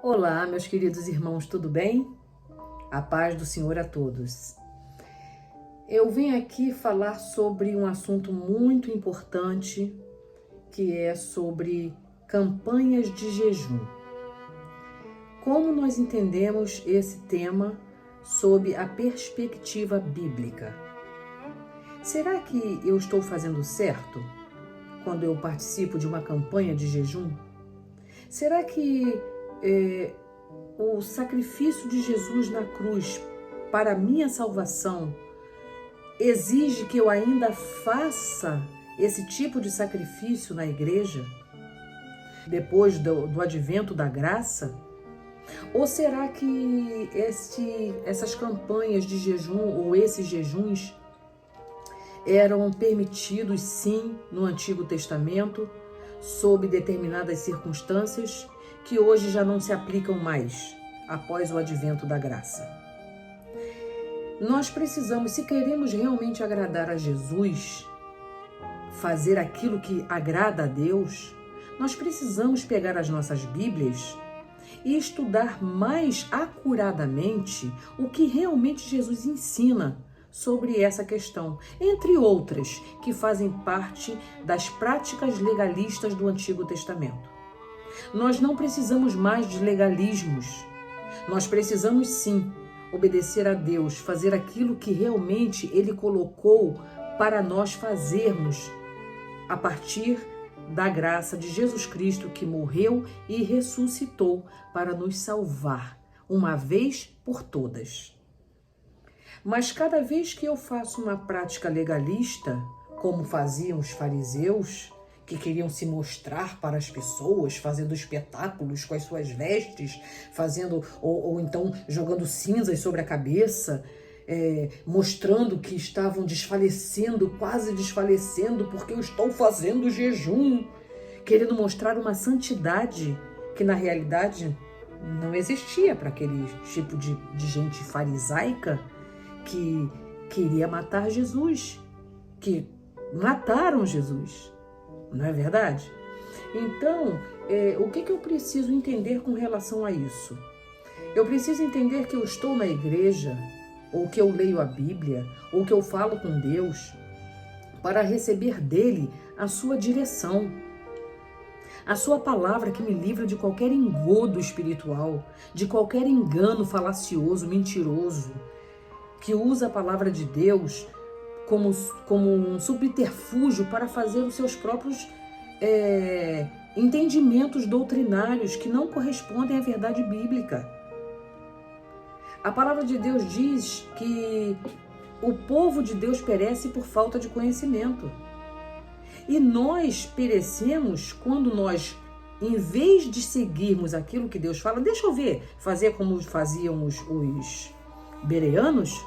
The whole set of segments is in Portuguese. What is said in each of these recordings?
Olá, meus queridos irmãos, tudo bem? A paz do Senhor a todos. Eu venho aqui falar sobre um assunto muito importante, que é sobre campanhas de jejum. Como nós entendemos esse tema sob a perspectiva bíblica? Será que eu estou fazendo certo quando eu participo de uma campanha de jejum? Será que o sacrifício de Jesus na cruz para a minha salvação exige que eu ainda faça esse tipo de sacrifício na igreja, depois do advento da graça? Ou será que essas campanhas de jejum ou esses jejuns eram permitidos sim no Antigo Testamento, sob determinadas circunstâncias, que hoje já não se aplicam mais após o advento da graça? Nós precisamos, se queremos realmente agradar a Jesus, fazer aquilo que agrada a Deus, nós precisamos pegar as nossas Bíblias e estudar mais acuradamente o que realmente Jesus ensina sobre essa questão, entre outras que fazem parte das práticas legalistas do Antigo Testamento. Nós não precisamos mais de legalismos. Nós precisamos sim obedecer a Deus, fazer aquilo que realmente Ele colocou para nós fazermos a partir da graça de Jesus Cristo, que morreu e ressuscitou para nos salvar uma vez por todas. Mas cada vez que eu faço uma prática legalista, como faziam os fariseus, que queriam se mostrar para as pessoas, fazendo espetáculos com as suas vestes, fazendo ou então jogando cinzas sobre a cabeça, mostrando que estavam desfalecendo, quase desfalecendo, porque eu estou fazendo jejum, querendo mostrar uma santidade que na realidade não existia para aquele tipo de gente farisaica que queria matar Jesus, que mataram Jesus. Não é verdade? Então, o que eu preciso entender com relação a isso? Eu preciso entender que eu estou na igreja, ou que eu leio a Bíblia, ou que eu falo com Deus, para receber dele a sua direção, a sua palavra que me livra de qualquer engodo espiritual, de qualquer engano falacioso, mentiroso, que usa a palavra de Deus como um subterfúgio para fazer os seus próprios entendimentos doutrinários que não correspondem à verdade bíblica. A palavra de Deus diz que o povo de Deus perece por falta de conhecimento. E nós perecemos quando nós, em vez de seguirmos aquilo que Deus fala, deixa eu ver, fazer como faziam os bereanos,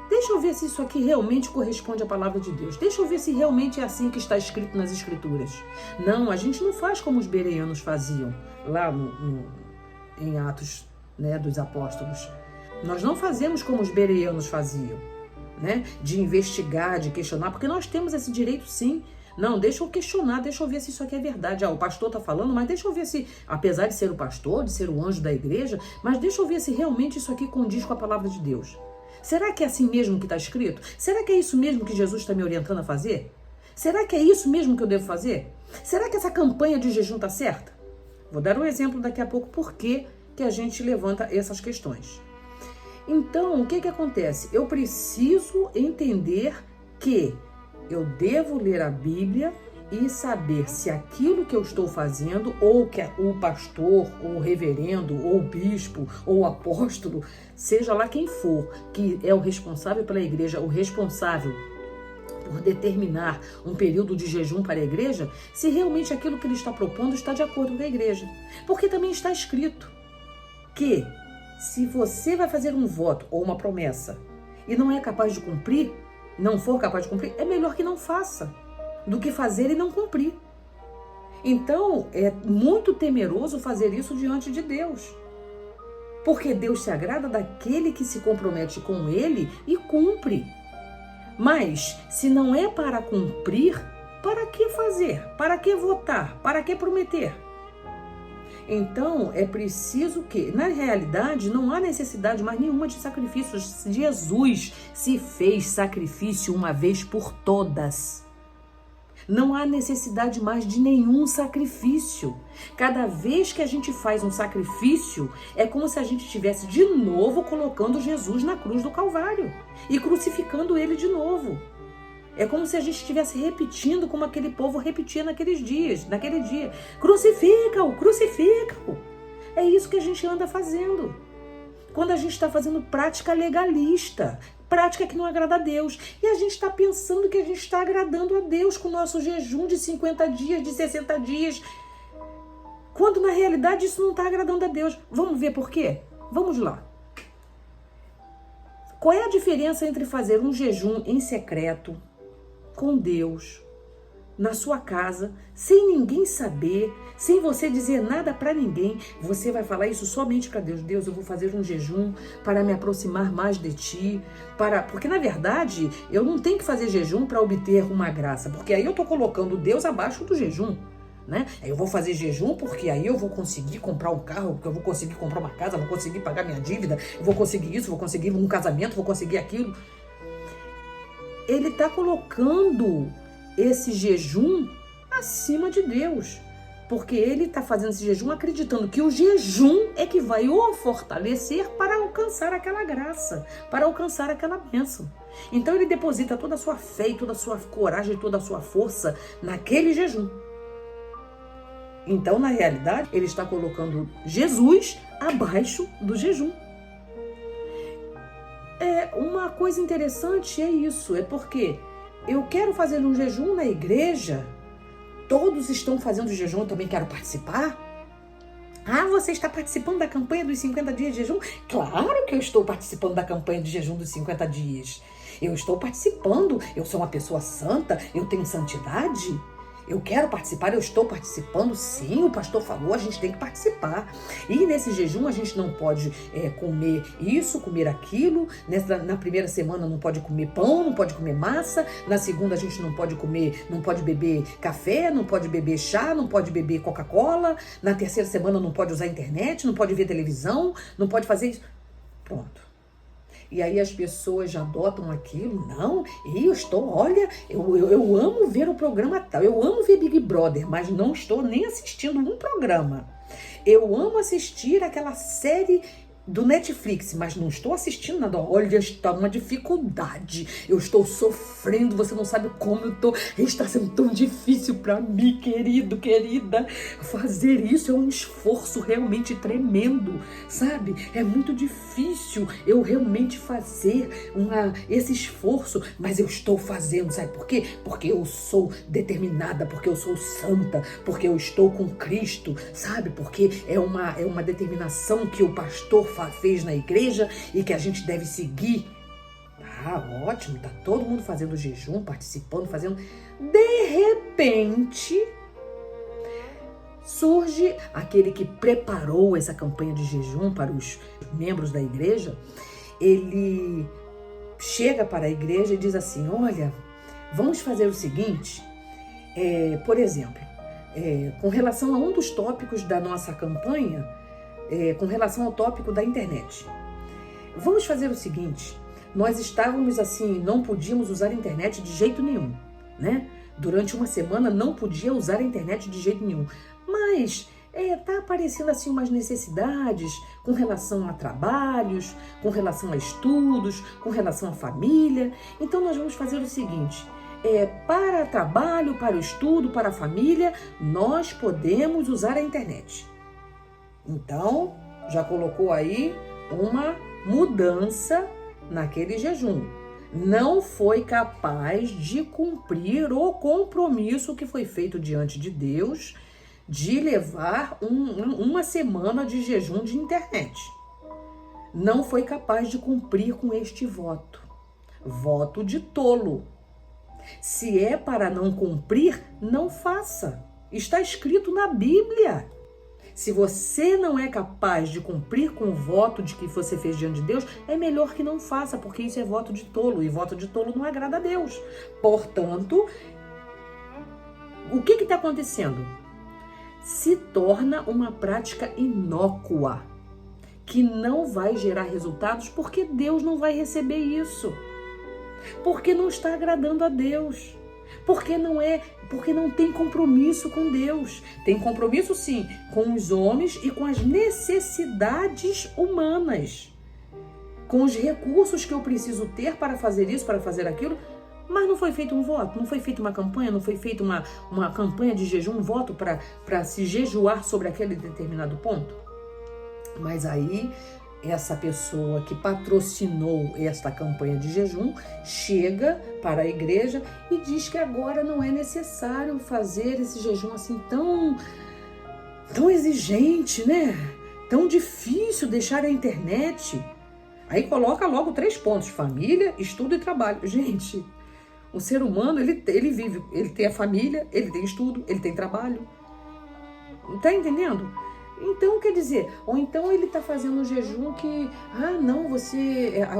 deixa eu ver se isso aqui realmente corresponde à palavra de Deus. Deixa eu ver se realmente é assim que está escrito nas Escrituras. Não, a gente não faz como os bereanos faziam lá em Atos, dos Apóstolos. Nós não fazemos como os bereanos faziam, de investigar, de questionar, porque nós temos esse direito sim. Não, deixa eu questionar, deixa eu ver se isso aqui é verdade. O pastor está falando, mas deixa eu ver se, apesar de ser o pastor, de ser o anjo da igreja, mas deixa eu ver se realmente isso aqui condiz com a palavra de Deus. Será que é assim mesmo que está escrito? Será que é isso mesmo que Jesus está me orientando a fazer? Será que é isso mesmo que eu devo fazer? Será que essa campanha de jejum está certa? Vou dar um exemplo daqui a pouco por que a gente levanta essas questões. Então, o que acontece? Eu preciso entender que eu devo ler a Bíblia e saber se aquilo que eu estou fazendo, ou que o pastor, ou o reverendo, ou o bispo, ou o apóstolo, seja lá quem for, que é o responsável pela igreja, o responsável por determinar um período de jejum para a igreja, se realmente aquilo que ele está propondo está de acordo com a igreja. Porque também está escrito que se você vai fazer um voto ou uma promessa e não é capaz de cumprir, não for capaz de cumprir, é melhor que não faça do que fazer e não cumprir. Então, é muito temeroso fazer isso diante de Deus. Porque Deus se agrada daquele que se compromete com Ele e cumpre. Mas, se não é para cumprir, para que fazer? Para que votar? Para que prometer? Então, é preciso que, na realidade, não há necessidade mais nenhuma de sacrifícios. Jesus se fez sacrifício uma vez por todas. Não há necessidade mais de nenhum sacrifício. Cada vez que a gente faz um sacrifício, é como se a gente estivesse de novo colocando Jesus na cruz do Calvário e crucificando ele de novo. É como se a gente estivesse repetindo como aquele povo repetia naquele dia. Crucifica-o, crucifica-o. É isso que a gente anda fazendo. Quando a gente está fazendo prática legalista, prática que não agrada a Deus. E a gente está pensando que a gente está agradando a Deus com o nosso jejum de 50 dias, de 60 dias. Quando na realidade isso não está agradando a Deus. Vamos ver por quê? Vamos lá. Qual é a diferença entre fazer um jejum em secreto, com Deus, na sua casa, sem ninguém saber, sem você dizer nada para ninguém? Você vai falar isso somente para Deus. Deus, eu vou fazer um jejum para me aproximar mais de ti, porque na verdade eu não tenho que fazer jejum para obter uma graça, porque aí eu tô colocando Deus abaixo do jejum, né? Eu vou fazer jejum porque aí eu vou conseguir comprar um carro, porque eu vou conseguir comprar uma casa, vou conseguir pagar minha dívida, eu vou conseguir isso, vou conseguir um casamento, vou conseguir aquilo. Ele está colocando esse jejum acima de Deus, porque ele está fazendo esse jejum acreditando que o jejum é que vai o fortalecer para alcançar aquela graça, para alcançar aquela bênção. Então ele deposita toda a sua fé, toda a sua coragem, toda a sua força naquele jejum. Então, na realidade, ele está colocando Jesus abaixo do jejum. Uma coisa interessante é isso, é porque eu quero fazer um jejum na igreja, todos estão fazendo jejum, eu também quero participar. Ah, você está participando da campanha dos 50 dias de jejum? Claro que eu estou participando da campanha de jejum dos 50 dias. Eu estou participando, eu sou uma pessoa santa, eu tenho santidade. Eu quero participar, eu estou participando, sim, o pastor falou, a gente tem que participar. E nesse jejum a gente não pode comer isso, comer aquilo. Na primeira semana não pode comer pão, não pode comer massa. Na segunda a gente não pode comer, não pode beber café, não pode beber chá, não pode beber Coca-Cola. Na terceira semana não pode usar internet, não pode ver televisão, não pode fazer isso. Pronto. E aí as pessoas já adotam aquilo. Não, olha, eu amo ver o programa tal, eu amo ver Big Brother, mas não estou nem assistindo um programa. Eu amo assistir aquela série do Netflix, mas não estou assistindo nada. Olha, está uma dificuldade. Eu estou sofrendo, você não sabe como eu estou. Está sendo tão difícil para mim, querido, querida. Fazer isso é um esforço realmente tremendo, sabe? É muito difícil eu realmente fazer esse esforço, mas eu estou fazendo, sabe por quê? Porque eu sou determinada, porque eu sou santa, porque eu estou com Cristo, sabe? Porque é uma determinação que o pastor fez na igreja e que a gente deve seguir. Ah, ótimo, tá todo mundo fazendo jejum, participando, fazendo. De repente, surge aquele que preparou essa campanha de jejum para os membros da igreja. Ele chega para a igreja e diz assim: olha, vamos fazer o seguinte, por exemplo, com relação a um dos tópicos da nossa campanha, com relação ao tópico da internet. Vamos fazer o seguinte, nós estávamos assim, não podíamos usar a internet de jeito nenhum, né? Durante uma semana não podia usar a internet de jeito nenhum, mas tá aparecendo assim umas necessidades com relação a trabalhos, com relação a estudos, com relação à família. Então nós vamos fazer o seguinte, para trabalho, para o estudo, para a família, nós podemos usar a internet. Então, já colocou aí uma mudança naquele jejum. Não foi capaz de cumprir o compromisso que foi feito diante de Deus de levar uma semana de jejum de internet. Não foi capaz de cumprir com este voto. Voto de tolo. Se é para não cumprir, não faça. Está escrito na Bíblia. Se você não é capaz de cumprir com o voto de que você fez diante de Deus, é melhor que não faça, porque isso é voto de tolo, e voto de tolo não agrada a Deus. Portanto, o que está acontecendo? se torna uma prática inócua, que não vai gerar resultados porque Deus não vai receber isso. Porque não está agradando a Deus. Porque não tem compromisso com Deus. Tem compromisso sim com os homens e com as necessidades humanas. Com os recursos que eu preciso ter para fazer isso, para fazer aquilo. Mas não foi feito um voto, não foi feita uma campanha, não foi feita uma campanha de jejum, um voto para se jejuar sobre aquele determinado ponto. Mas aí, essa pessoa que patrocinou esta campanha de jejum chega para a igreja e diz que agora não é necessário fazer esse jejum assim tão exigente, né? Tão difícil, deixar a internet. Aí coloca logo 3 pontos: família, estudo e trabalho. Gente, o ser humano, ele vive, ele tem a família, ele tem estudo, ele tem trabalho. Tá entendendo? Então, quer dizer, ou então ele tá fazendo um jejum que,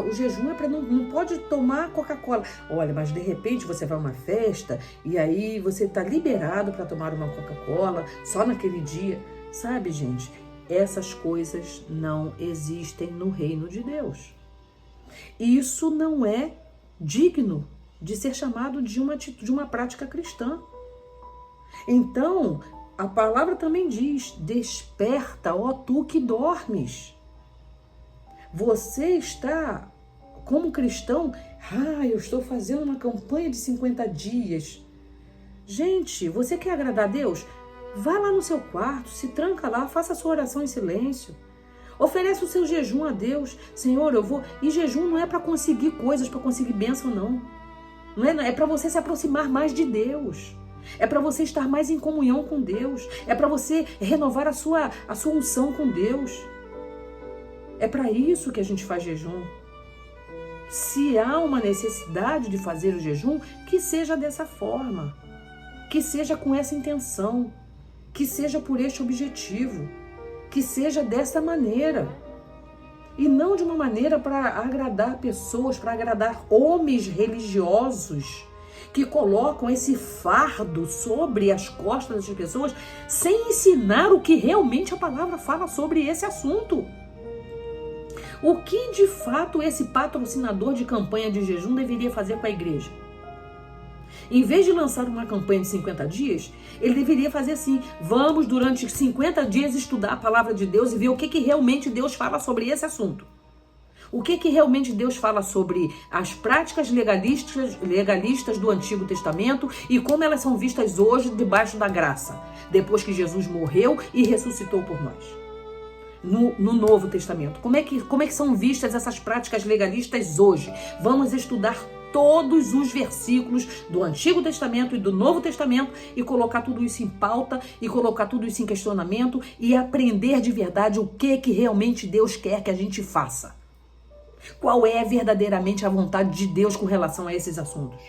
o jejum é para não pode tomar Coca-Cola. Olha, mas de repente você vai a uma festa e aí você tá liberado para tomar uma Coca-Cola só naquele dia. Sabe, gente, essas coisas não existem no reino de Deus. Isso não é digno de ser chamado de uma prática cristã. Então, a palavra também diz: desperta, ó tu que dormes. Você está, como cristão, eu estou fazendo uma campanha de 50 dias. Gente, você quer agradar a Deus? Vá lá no seu quarto, se tranca lá, faça a sua oração em silêncio. Oferece o seu jejum a Deus. Senhor, eu vou... E jejum não é para conseguir coisas, para conseguir bênção, não. Não é para você se aproximar mais de Deus. É para você estar mais em comunhão com Deus. É para você renovar a sua unção com Deus. É para isso que a gente faz jejum. Se há uma necessidade de fazer o jejum, que seja dessa forma. Que seja com essa intenção. Que seja por este objetivo. Que seja dessa maneira. E não de uma maneira para agradar pessoas, para agradar homens religiosos que colocam esse fardo sobre as costas das pessoas sem ensinar o que realmente a palavra fala sobre esse assunto. O que de fato esse patrocinador de campanha de jejum deveria fazer com a igreja? Em vez de lançar uma campanha de 50 dias, ele deveria fazer assim: vamos durante 50 dias estudar a palavra de Deus e ver o que realmente Deus fala sobre esse assunto. O que realmente Deus fala sobre as práticas legalistas do Antigo Testamento e como elas são vistas hoje debaixo da graça, depois que Jesus morreu e ressuscitou por nós. No Novo Testamento. Como é que são vistas essas práticas legalistas hoje? Vamos estudar todos os versículos do Antigo Testamento e do Novo Testamento e colocar tudo isso em pauta e colocar tudo isso em questionamento e aprender de verdade o que realmente Deus quer que a gente faça. Qual é verdadeiramente a vontade de Deus com relação a esses assuntos?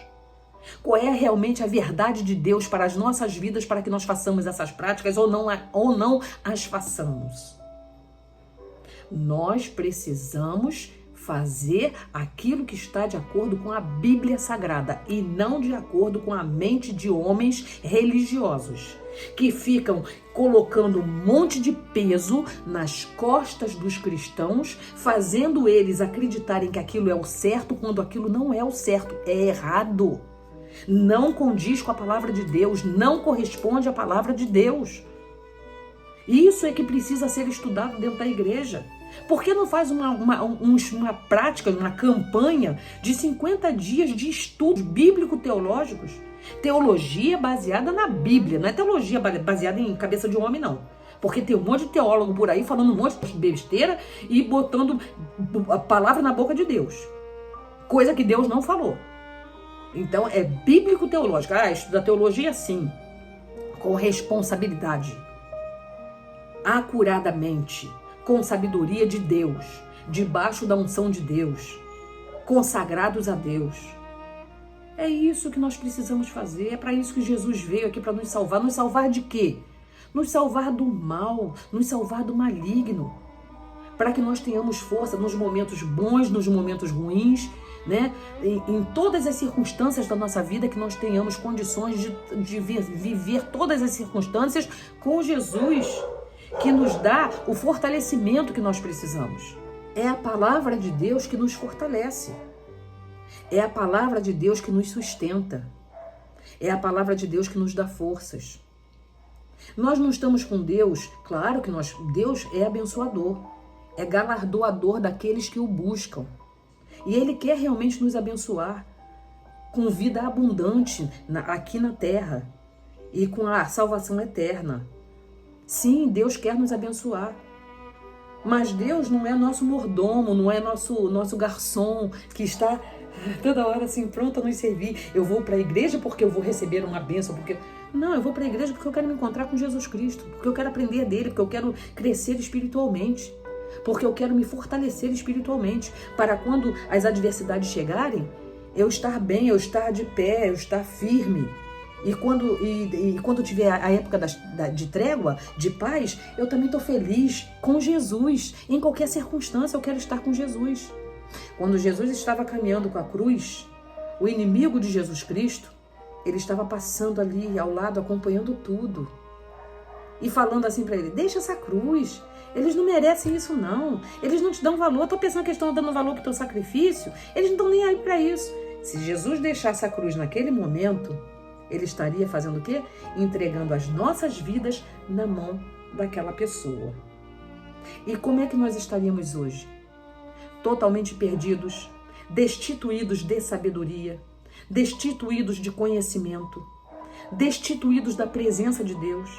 Qual é realmente a verdade de Deus para as nossas vidas, para que nós façamos essas práticas ou não as façamos? Nós precisamos fazer aquilo que está de acordo com a Bíblia Sagrada e não de acordo com a mente de homens religiosos que ficam colocando um monte de peso nas costas dos cristãos, fazendo eles acreditarem que aquilo é o certo quando aquilo não é o certo, é errado. Não condiz com a palavra de Deus, não corresponde à palavra de Deus. Isso é que precisa ser estudado dentro da igreja. Por que não faz uma prática, uma campanha de 50 dias de estudos bíblico-teológicos? Teologia baseada na Bíblia, não é teologia baseada em cabeça de homem, não. Porque tem um monte de teólogo por aí falando um monte de besteira e botando a palavra na boca de Deus. Coisa que Deus não falou. Então é bíblico-teológico. Estuda teologia sim, com responsabilidade, acuradamente, com sabedoria de Deus, debaixo da unção de Deus, consagrados a Deus. É isso que nós precisamos fazer, é para isso que Jesus veio aqui, para nos salvar. Nos salvar de quê? Nos salvar do mal, nos salvar do maligno, para que nós tenhamos força nos momentos bons, nos momentos ruins, né? Em todas as circunstâncias da nossa vida, que nós tenhamos condições de viver todas as circunstâncias com Jesus, que nos dá o fortalecimento que nós precisamos. É a palavra de Deus que nos fortalece. É a palavra de Deus que nos sustenta. É a palavra de Deus que nos dá forças. Nós não estamos com Deus, claro que Deus é abençoador, é galardoador daqueles que o buscam. E Ele quer realmente nos abençoar com vida abundante aqui na terra e com a salvação eterna. Sim, Deus quer nos abençoar. Mas Deus não é nosso mordomo, não é nosso garçom que está toda hora assim pronto a nos servir. Eu vou para a igreja porque eu vou receber uma bênção, porque... Não, eu vou para a igreja porque eu quero me encontrar com Jesus Cristo, porque eu quero aprender dele, porque eu quero crescer espiritualmente, porque eu quero me fortalecer espiritualmente, para quando as adversidades chegarem, eu estar bem, eu estar de pé, eu estar firme. E quando tiver a época de trégua, de paz, eu também estou feliz com Jesus. Em qualquer circunstância eu quero estar com Jesus. Quando Jesus estava caminhando com a cruz, o inimigo de Jesus Cristo, ele estava passando ali ao lado, acompanhando tudo. E falando assim para ele, deixa essa cruz, eles não merecem isso não. Eles não te dão valor, estou pensando que eles estão dando valor para o teu sacrifício. Eles não estão nem aí para isso. Se Jesus deixasse a cruz naquele momento, ele estaria fazendo o quê? Entregando as nossas vidas na mão daquela pessoa. E como é que nós estaríamos hoje? Totalmente perdidos, destituídos de sabedoria, destituídos de conhecimento, destituídos da presença de Deus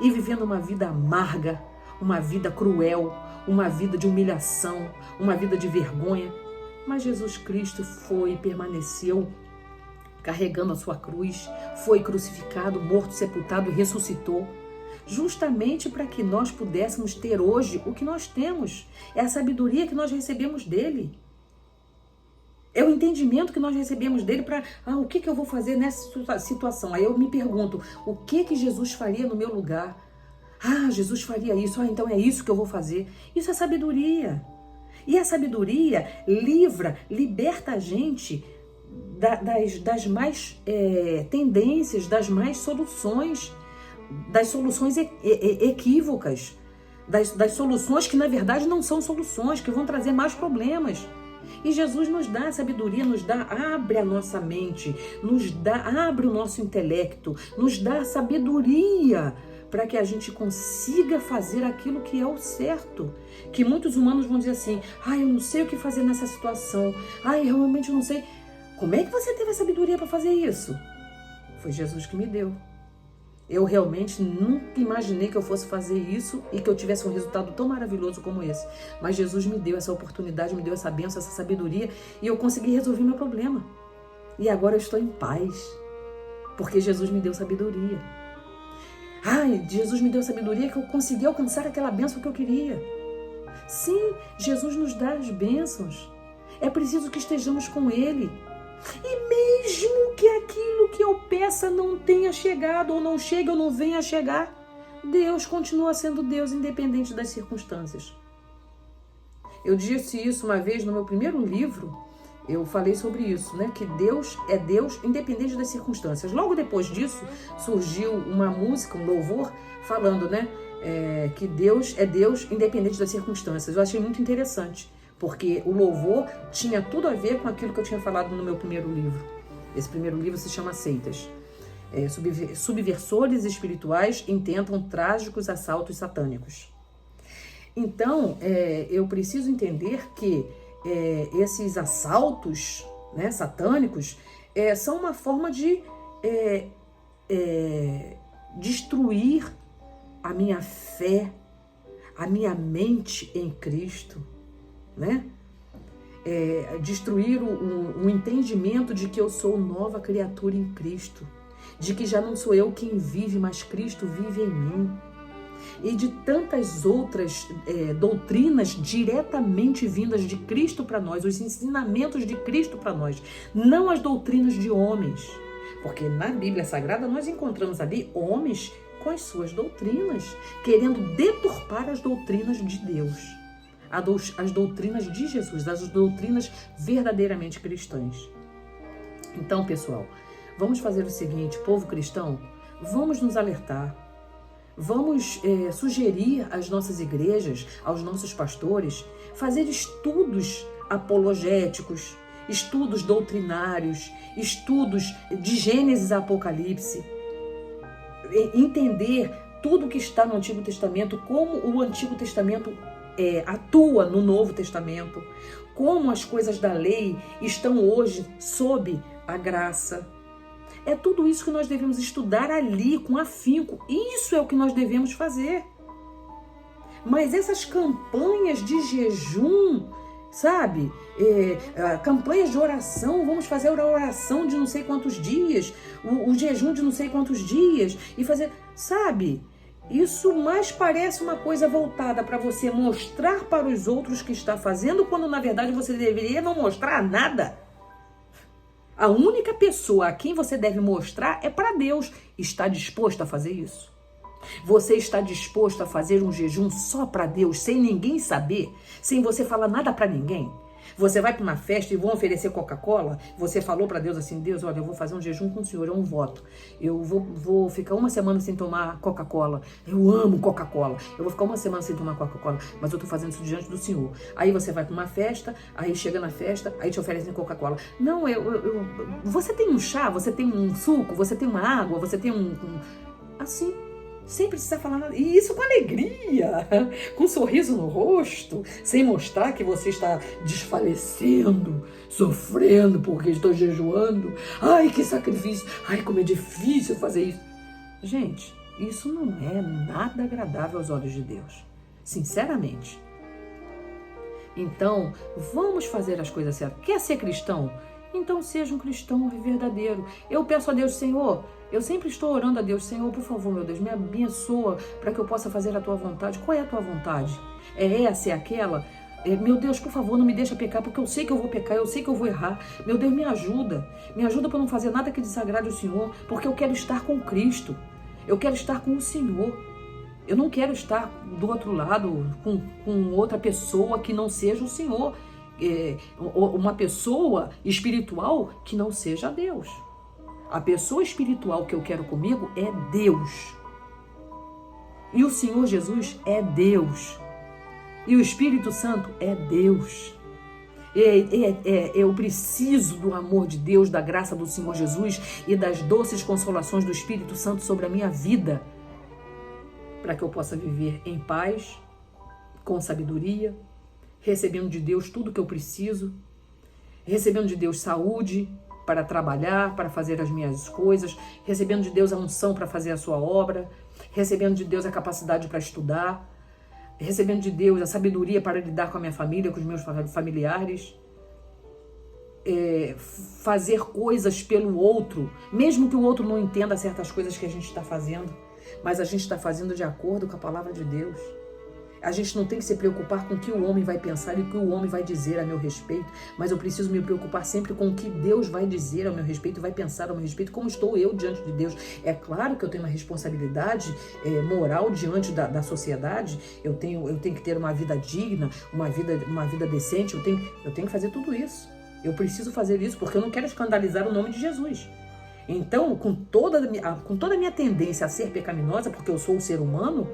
e vivendo uma vida amarga, uma vida cruel, uma vida de humilhação, uma vida de vergonha. Mas Jesus Cristo foi e permaneceu carregando a sua cruz, foi crucificado, morto, sepultado e ressuscitou, justamente para que nós pudéssemos ter hoje o que nós temos. É a sabedoria que nós recebemos dele. É o entendimento que nós recebemos dele para, o que eu vou fazer nessa situação? Aí eu me pergunto, o que Jesus faria no meu lugar? Jesus faria isso, então é isso que eu vou fazer. Isso é sabedoria. E a sabedoria liberta a gente das mais tendências, das mais soluções, das soluções equívocas, das soluções que na verdade não são soluções, que vão trazer mais problemas. E Jesus nos dá a sabedoria, abre a nossa mente, abre o nosso intelecto, nos dá a sabedoria para que a gente consiga fazer aquilo que é o certo. Que muitos humanos vão dizer assim, eu não sei o que fazer nessa situação, eu realmente não sei. Como é que você teve a sabedoria para fazer isso? Foi Jesus que me deu. Eu realmente nunca imaginei que eu fosse fazer isso e que eu tivesse um resultado tão maravilhoso como esse. Mas Jesus me deu essa oportunidade, me deu essa bênção, essa sabedoria e eu consegui resolver meu problema. E agora eu estou em paz, porque Jesus me deu sabedoria. Jesus me deu sabedoria que eu consegui alcançar aquela bênção que eu queria. Sim, Jesus nos dá as bênçãos. É preciso que estejamos com Ele. E mesmo que aquilo que eu peça não tenha chegado, ou não chegue, ou não venha a chegar, Deus continua sendo Deus, independente das circunstâncias. Eu disse isso uma vez no meu primeiro livro, eu falei sobre isso, né? Que Deus é Deus, independente das circunstâncias. Logo depois disso, surgiu uma música, um louvor, falando, né? Que Deus é Deus, independente das circunstâncias. Eu achei muito interessante. Porque o louvor tinha tudo a ver com aquilo que eu tinha falado no meu primeiro livro. Esse primeiro livro se chama Seitas. Subversores espirituais intentam trágicos assaltos satânicos. Então, eu preciso entender que esses assaltos, né, satânicos são uma forma de destruir a minha fé, a minha mente em Cristo, né? Destruir o entendimento de que eu sou nova criatura em Cristo, de que já não sou eu quem vive, mas Cristo vive em mim, e de tantas outras doutrinas diretamente vindas de Cristo para nós, os ensinamentos de Cristo para nós, não as doutrinas de homens, porque na Bíblia Sagrada nós encontramos ali homens com as suas doutrinas, querendo deturpar as doutrinas de Deus. as doutrinas de Jesus, as doutrinas verdadeiramente cristãs. Então, pessoal, vamos fazer o seguinte, povo cristão, vamos nos alertar, vamos sugerir às nossas igrejas, aos nossos pastores, fazer estudos apologéticos, estudos doutrinários, estudos de Gênesis a Apocalipse, entender tudo que está no Antigo Testamento, como o Antigo Testamento atua no Novo Testamento, como as coisas da lei estão hoje sob a graça. É tudo isso que nós devemos estudar ali com afinco. Isso é o que nós devemos fazer. Mas essas campanhas de jejum, sabe? Campanhas de oração, vamos fazer a oração de não sei quantos dias, o jejum de não sei quantos dias, e fazer, sabe? Isso mais parece uma coisa voltada para você mostrar para os outros que está fazendo, quando na verdade você deveria não mostrar nada. A única pessoa a quem você deve mostrar é para Deus. Está disposto a fazer isso? Você está disposto a fazer um jejum só para Deus, sem ninguém saber, sem você falar nada para ninguém? Você vai para uma festa e vão oferecer Coca-Cola, você falou para Deus assim, Deus, olha, eu vou fazer um jejum com o Senhor, é um voto. Eu vou ficar uma semana sem tomar Coca-Cola. Eu amo Coca-Cola. Eu vou ficar uma semana sem tomar Coca-Cola, mas eu tô fazendo isso diante do Senhor. Aí você vai para uma festa, aí chega na festa, aí te oferecem Coca-Cola. Não, você tem um chá, você tem um suco, você tem uma água, você tem assim, sem precisar falar nada. E isso com alegria, com um sorriso no rosto, sem mostrar que você está desfalecendo, sofrendo porque estou jejuando. Ai, que sacrifício. Ai, como é difícil fazer isso. Gente, isso não é nada agradável aos olhos de Deus. Sinceramente. Então, vamos fazer as coisas certas. Quer ser cristão? Então seja um cristão verdadeiro. Eu peço a Deus, Senhor, eu sempre estou orando a Deus, Senhor, por favor, meu Deus, me abençoa para que eu possa fazer a tua vontade. Qual é a tua vontade? É essa, é aquela? Meu Deus, por favor, não me deixa pecar, porque eu sei que eu vou pecar, eu sei que eu vou errar. Meu Deus, me ajuda para não fazer nada que desagrade o Senhor, porque eu quero estar com Cristo, eu quero estar com o Senhor. Eu não quero estar do outro lado com outra pessoa que não seja o Senhor. Uma pessoa espiritual que não seja Deus. A pessoa espiritual que eu quero comigo é Deus. E o Senhor Jesus é Deus. E o Espírito Santo é Deus. Eu preciso do amor de Deus, da graça do Senhor Jesus e das doces consolações do Espírito Santo sobre a minha vida, para que eu possa viver em paz, com sabedoria, recebendo de Deus tudo que eu preciso, recebendo de Deus saúde para trabalhar, para fazer as minhas coisas, recebendo de Deus a unção para fazer a sua obra, recebendo de Deus a capacidade para estudar, recebendo de Deus a sabedoria para lidar com a minha família, com os meus familiares, fazer coisas pelo outro, mesmo que o outro não entenda certas coisas que a gente está fazendo, mas a gente está fazendo de acordo com a palavra de Deus. A gente não tem que se preocupar com o que o homem vai pensar e o que o homem vai dizer a meu respeito, mas eu preciso me preocupar sempre com o que Deus vai dizer a meu respeito, vai pensar a meu respeito, como estou eu diante de Deus. É claro que eu tenho uma responsabilidade moral diante da sociedade, eu tenho que ter uma vida digna, uma vida decente, eu tenho que fazer tudo isso. Eu preciso fazer isso porque eu não quero escandalizar o nome de Jesus. Então, com toda a minha tendência a ser pecaminosa, porque eu sou um ser humano,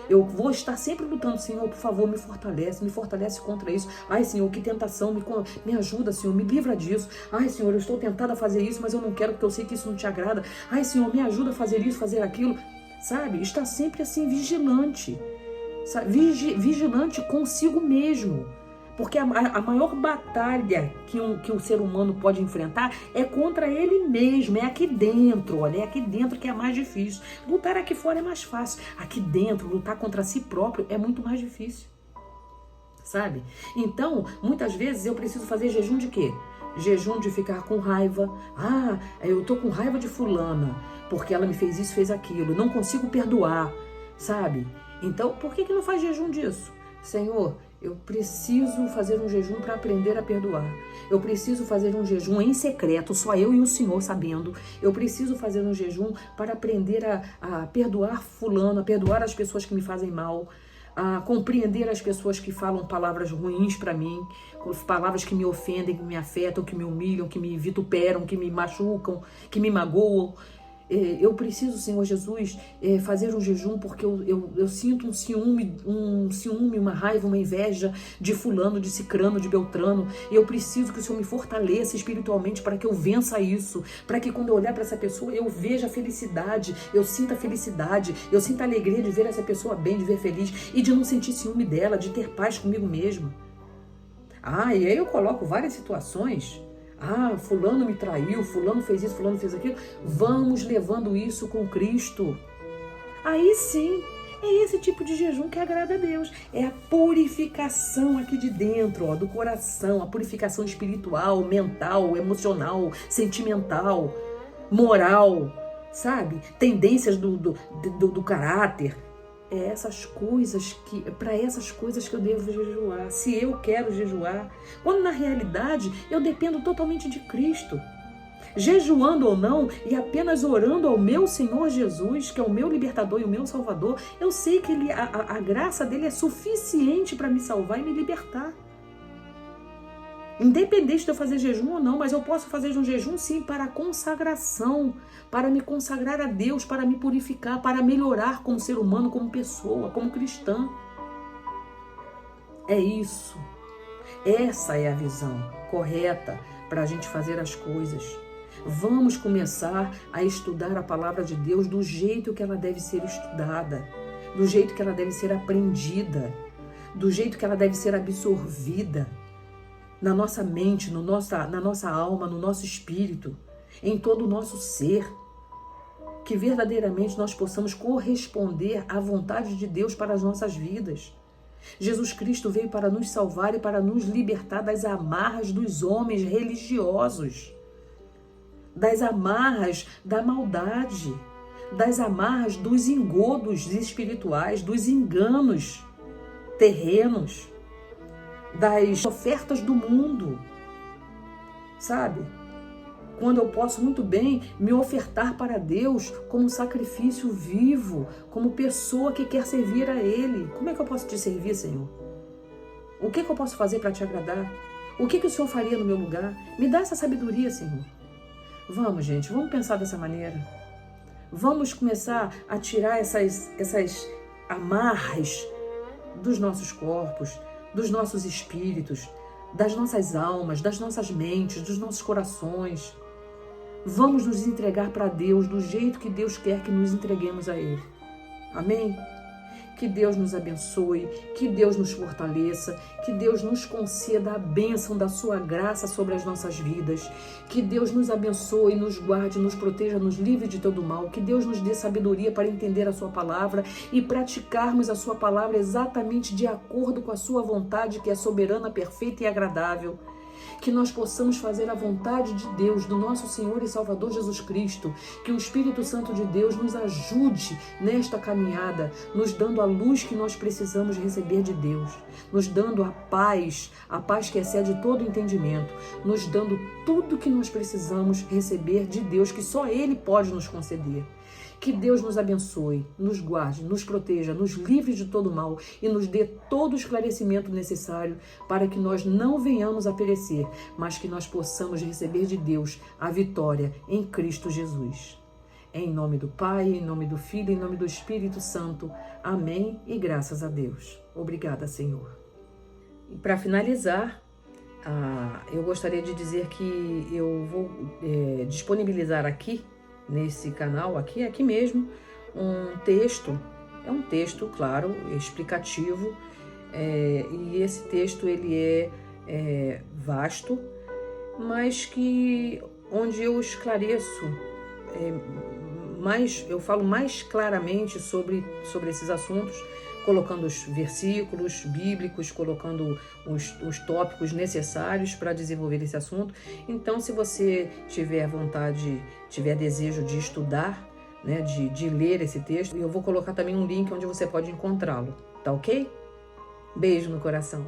eu vou estar sempre lutando, Senhor, por favor, me fortalece contra isso. Ai, Senhor, que tentação, me ajuda, Senhor, me livra disso. Ai, Senhor, eu estou tentada a fazer isso, mas eu não quero porque eu sei que isso não te agrada. Ai, Senhor, me ajuda a fazer isso, fazer aquilo. Sabe? Está sempre assim, vigilante. Sabe? Vigilante consigo mesmo. Porque a maior batalha que o ser humano pode enfrentar é contra ele mesmo, é aqui dentro, olha, é aqui dentro que é mais difícil. Lutar aqui fora é mais fácil, aqui dentro, lutar contra si próprio é muito mais difícil, sabe? Então, muitas vezes eu preciso fazer jejum de quê? Jejum de ficar com raiva. Ah, eu tô com raiva de fulana, porque ela me fez isso, fez aquilo, não consigo perdoar, sabe? Então, por que não faz jejum disso? Senhor, eu preciso fazer um jejum para aprender a perdoar. Eu preciso fazer um jejum em secreto, só eu e o Senhor sabendo. Eu preciso fazer um jejum para aprender a perdoar fulano, a perdoar as pessoas que me fazem mal, a compreender as pessoas que falam palavras ruins para mim, palavras que me ofendem, que me afetam, que me humilham, que me vituperam, que me machucam, que me magoam. Eu preciso, Senhor Jesus, fazer um jejum porque eu sinto um ciúme, uma raiva, uma inveja de fulano, de cicrano, de beltrano. Eu preciso que o Senhor me fortaleça espiritualmente para que eu vença isso, para que quando eu olhar para essa pessoa eu veja felicidade, eu sinta felicidade, eu sinta alegria de ver essa pessoa bem, de ver feliz e de não sentir ciúme dela, de ter paz comigo mesmo. E aí eu coloco várias situações. Fulano me traiu, fulano fez isso, fulano fez aquilo. Vamos levando isso com Cristo. Aí sim, é esse tipo de jejum que agrada a Deus. É a purificação aqui de dentro, do coração, a purificação espiritual, mental, emocional, sentimental, moral, sabe? Tendências do caráter. Para essas coisas que eu devo jejuar, se eu quero jejuar, quando na realidade eu dependo totalmente de Cristo. Jejuando ou não, e apenas orando ao meu Senhor Jesus, que é o meu libertador e o meu salvador, eu sei que a graça dele é suficiente para me salvar e me libertar. Independente de eu fazer jejum ou não, mas eu posso fazer um jejum sim para a consagração, para me consagrar a Deus, para me purificar, para melhorar como ser humano, como pessoa, como cristã. É isso. Essa é a visão correta para a gente fazer as coisas. Vamos começar a estudar a palavra de Deus do jeito que ela deve ser estudada, do jeito que ela deve ser aprendida, do jeito que ela deve ser absorvida. Na nossa mente, na nossa alma, no nosso espírito, em todo o nosso ser, que verdadeiramente nós possamos corresponder à vontade de Deus para as nossas vidas. Jesus Cristo veio para nos salvar e para nos libertar das amarras dos homens religiosos, das amarras da maldade, das amarras dos engodos espirituais, dos enganos terrenos, das ofertas do mundo, sabe? Quando eu posso muito bem me ofertar para Deus como sacrifício vivo, como pessoa que quer servir a Ele. Como é que eu posso te servir, Senhor? O que eu posso fazer para te agradar? O que o Senhor faria no meu lugar? Me dá essa sabedoria, Senhor. Vamos, gente, vamos pensar dessa maneira. Vamos começar a tirar essas amarras dos nossos corpos, dos nossos espíritos, das nossas almas, das nossas mentes, dos nossos corações. Vamos nos entregar para Deus do jeito que Deus quer que nos entreguemos a Ele. Amém? Que Deus nos abençoe, que Deus nos fortaleça, que Deus nos conceda a bênção da sua graça sobre as nossas vidas, que Deus nos abençoe, nos guarde, nos proteja, nos livre de todo mal, que Deus nos dê sabedoria para entender a sua palavra e praticarmos a sua palavra exatamente de acordo com a sua vontade, que é soberana, perfeita e agradável. Que nós possamos fazer a vontade de Deus, do nosso Senhor e Salvador Jesus Cristo, que o Espírito Santo de Deus nos ajude nesta caminhada, nos dando a luz que nós precisamos receber de Deus, nos dando a paz que excede todo entendimento, nos dando tudo que nós precisamos receber de Deus, que só Ele pode nos conceder. Que Deus nos abençoe, nos guarde, nos proteja, nos livre de todo mal e nos dê todo o esclarecimento necessário para que nós não venhamos a perecer, mas que nós possamos receber de Deus a vitória em Cristo Jesus. Em nome do Pai, em nome do Filho, em nome do Espírito Santo. Amém e graças a Deus. Obrigada, Senhor. E para finalizar, eu gostaria de dizer que eu vou disponibilizar aqui, nesse canal, aqui mesmo, um texto. É um texto, claro, explicativo, e esse texto ele é vasto, mas onde eu esclareço, eu falo mais claramente sobre esses assuntos, colocando os versículos bíblicos, colocando os tópicos necessários para desenvolver esse assunto. Então, se você tiver vontade, tiver desejo de estudar, né, de ler esse texto, eu vou colocar também um link onde você pode encontrá-lo, tá ok? Beijo no coração.